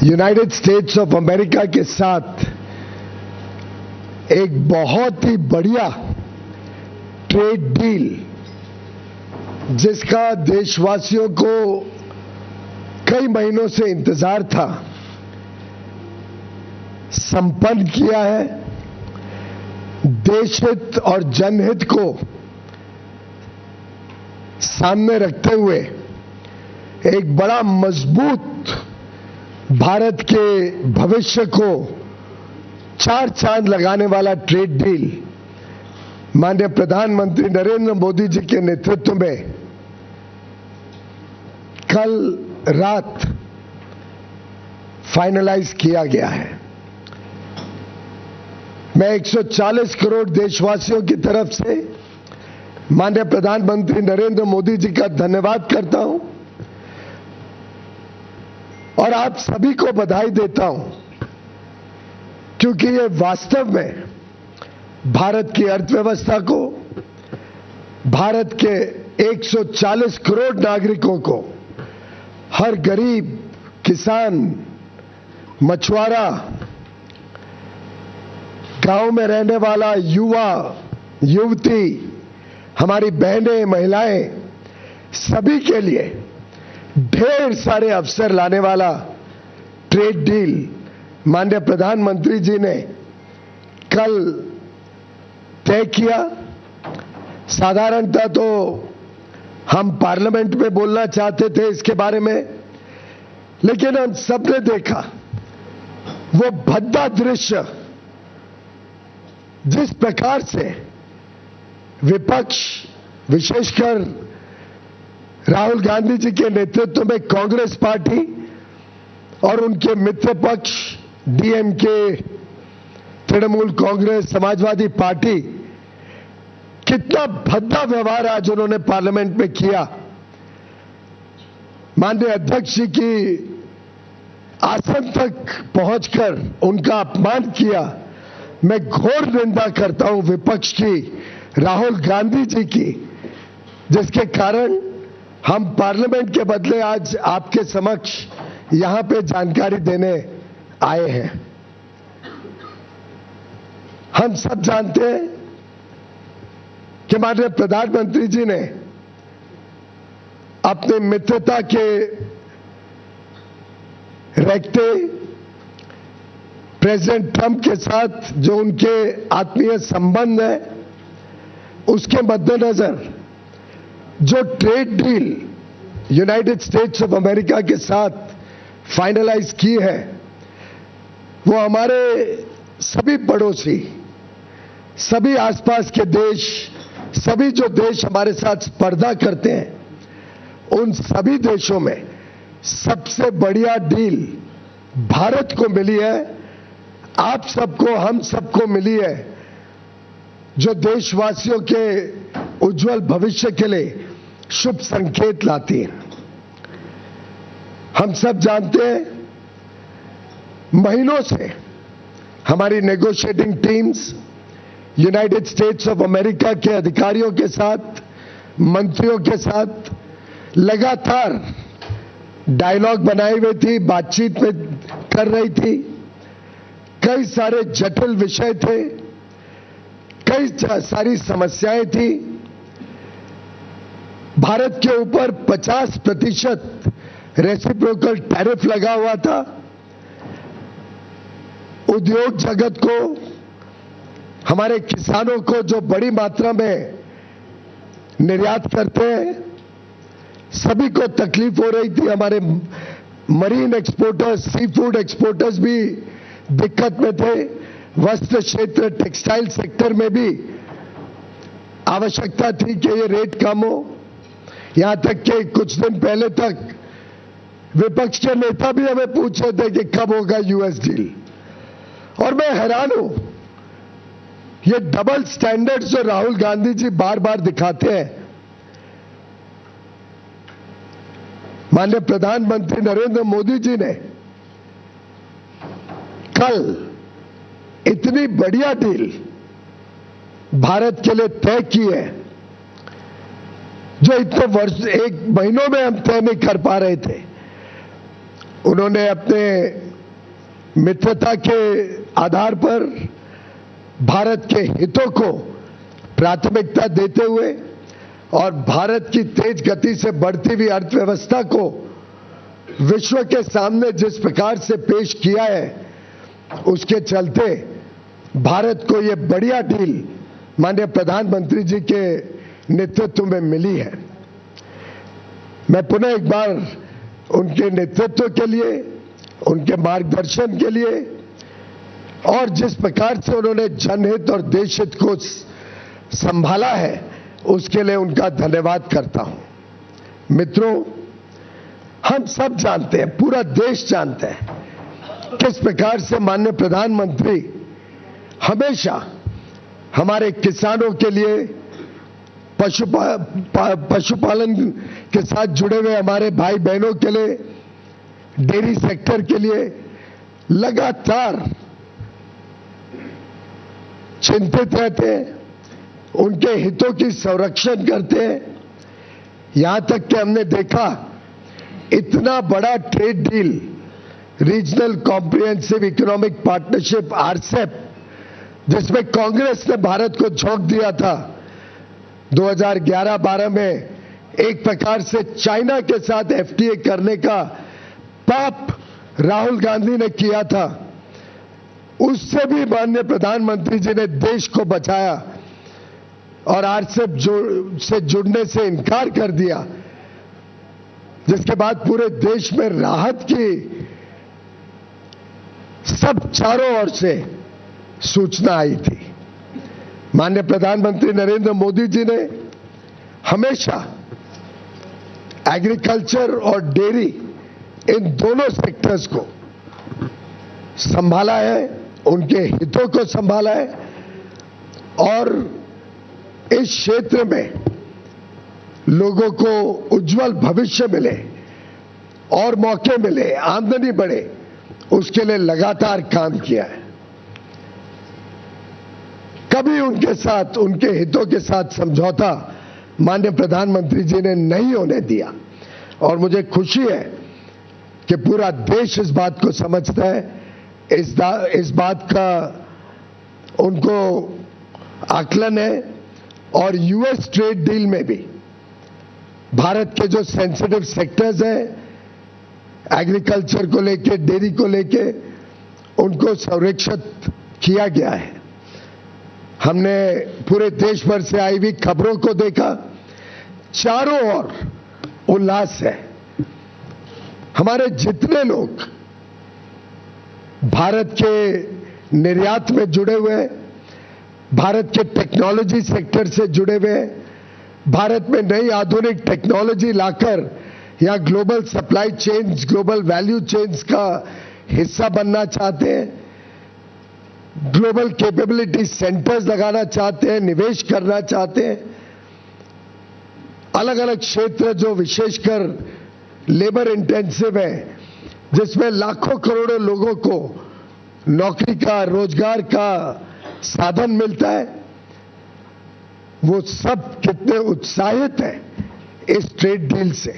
United states of America के साथ एक बहुत ही बढ़िया ट्रेड डील जिसका देशवासियों को कई महीनों से इंतजार था, संपन्न किया है। देशहित और जनहित को सामने रखते हुए एक बड़ा मजबूत भारत के भविष्य को चार चांद लगाने वाला ट्रेड डील माननीय प्रधानमंत्री नरेंद्र मोदी जी के नेतृत्व में कल रात फाइनलाइज किया गया है। मैं 140 करोड़ देशवासियों की तरफ से माननीय प्रधानमंत्री नरेंद्र मोदी जी का धन्यवाद करता हूं और आप सभी को बधाई देता हूं, क्योंकि ये वास्तव में भारत की अर्थव्यवस्था को, भारत के 140 करोड़ नागरिकों को, हर गरीब, किसान, मछुआरा, गांव में रहने वाला युवा, युवती, हमारी बहनें, महिलाएं, सभी के लिए ढेर सारे अवसर लाने वाला ट्रेड डील माननीय प्रधानमंत्री जी ने कल तय किया। साधारणतः तो हम पार्लियामेंट में बोलना चाहते थे इसके बारे में, लेकिन हम सबने देखा वो भद्दा दृश्य, जिस प्रकार से विपक्ष, विशेषकर राहुल गांधी जी के नेतृत्व में कांग्रेस पार्टी और उनके मित्र पक्ष डीएमके, तृणमूल कांग्रेस, समाजवादी पार्टी, कितना भद्दा व्यवहार आज उन्होंने पार्लियामेंट में किया। माननीय अध्यक्ष जी की आसन तक पहुंचकर उनका अपमान किया। मैं घोर निंदा करता हूं विपक्ष की, राहुल गांधी जी की, जिसके कारण हम पार्लियामेंट के बदले आज आपके समक्ष यहां पे जानकारी देने आए हैं। हम सब जानते हैं कि माननीय प्रधानमंत्री जी ने अपने मित्रता के रखते प्रेसिडेंट ट्रंप के साथ जो उनके आत्मीय संबंध है, उसके मद्देनजर जो trade deal United states of America के साथ फाइनलाइज की है, वो हमारे सभी पड़ोसी, सभी आसपास के देश, सभी जो देश हमारे साथ स्पर्धा करते हैं, उन सभी देशों में सबसे बढ़िया डील भारत को मिली है। आप सबको, हम सबको मिली है, जो देशवासियों के उज्जवल भविष्य के लिए शुभ संकेत लाती है। हम सब जानते हैं महीनों से हमारी negotiating teams United states of America के अधिकारियों के साथ, मंत्रियों के साथ लगातार डायलॉग बनाए हुए थी, बातचीत में कर रही थी। कई सारे जटिल विषय थे, कई सारी समस्याएं थी। भारत के ऊपर 50% रेसिप्रोकल टैरिफ लगा हुआ था। उद्योग जगत को, हमारे किसानों को जो बड़ी मात्रा में निर्यात करते हैं, सभी को तकलीफ हो रही थी। हमारे marine exporters, sea food exporters भी दिक्कत में थे। वस्त्र क्षेत्र, टेक्सटाइल सेक्टर में भी आवश्यकता थी कि ये रेट कम हो। यहां तक कि कुछ दिन पहले तक विपक्ष के नेता भी हमें पूछ रहे थे कि कब होगा यूएस डील। और मैं हैरान हूं, ये डबल स्टैंडर्ड्स जो राहुल गांधी जी बार बार दिखाते हैं। माननीय प्रधानमंत्री नरेंद्र मोदी जी ने कल इतनी बढ़िया डील भारत के लिए तय की है, जो इतने वर्ष, एक महीनों में हम तय नहीं कर पा रहे थे। उन्होंने अपने मित्रता के आधार पर भारत के हितों को प्राथमिकता देते हुए और भारत की तेज गति से बढ़ती हुई अर्थव्यवस्था को विश्व के सामने जिस प्रकार से पेश किया है उसके चलते भारत को ये बढ़िया डील माननीय प्रधानमंत्री जी के नेतृत्व में मिली है। मैं पुनः एक बार उनके नेतृत्व के लिए, उनके मार्गदर्शन के लिए और जिस प्रकार से उन्होंने जनहित और देशहित को संभाला है उसके लिए उनका धन्यवाद करता हूं। मित्रों, हम सब जानते हैं, पूरा देश जानता है किस प्रकार से माननीय प्रधानमंत्री हमेशा हमारे किसानों के लिए, पशुपालन के साथ जुड़े हुए हमारे भाई बहनों के लिए, डेयरी सेक्टर के लिए लगातार चिंतित रहते हैं, उनके हितों की संरक्षण करते हैं। यहां तक कि हमने देखा इतना बड़ा trade deal, regional comprehensive economic partnership RCEP, जिसमें कांग्रेस ने भारत को झोंक दिया था 2011-12 में, एक प्रकार से चाइना के साथ एफटीए करने का पाप राहुल गांधी ने किया था, उससे भी माननीय प्रधानमंत्री जी ने देश को बचाया और आरसेप से जुड़ने से इनकार कर दिया, जिसके बाद पूरे देश में राहत की सब चारों ओर से सूचना आई थी। माननीय प्रधानमंत्री नरेंद्र मोदी जी ने हमेशा एग्रीकल्चर और डेयरी इन दोनों सेक्टर्स को संभाला है, उनके हितों को संभाला है और इस क्षेत्र में लोगों को उज्जवल भविष्य मिले और मौके मिले, आमदनी बढ़े, उसके लिए लगातार काम किया है। कभी उनके साथ, उनके हितों के साथ समझौता माननीय प्रधानमंत्री जी ने नहीं होने दिया और मुझे खुशी है कि पूरा देश इस बात को समझता है, इस बात का उनको आकलन है और यूएस ट्रेड डील में भी भारत के जो सेंसिटिव सेक्टर्स हैं, एग्रीकल्चर को लेके, डेयरी को लेके, उनको संरक्षित किया गया है। हमने पूरे देश भर से आई हुई खबरों को देखा, चारों ओर उल्लास है। हमारे जितने लोग भारत के निर्यात में जुड़े हुए हैं, भारत के टेक्नोलॉजी सेक्टर से जुड़े हुए हैं, भारत में नई आधुनिक टेक्नोलॉजी लाकर यहां global supply chains, global value chains का हिस्सा बनना चाहते हैं, ग्लोबल कैपेबिलिटी सेंटर्स लगाना चाहते हैं, निवेश करना चाहते हैं। अलग अलग क्षेत्र जो विशेषकर लेबर इंटेंसिव है, जिसमें लाखों करोड़ों लोगों को नौकरी का, रोजगार का साधन मिलता है, वो सब कितने उत्साहित हैं इस ट्रेड डील से।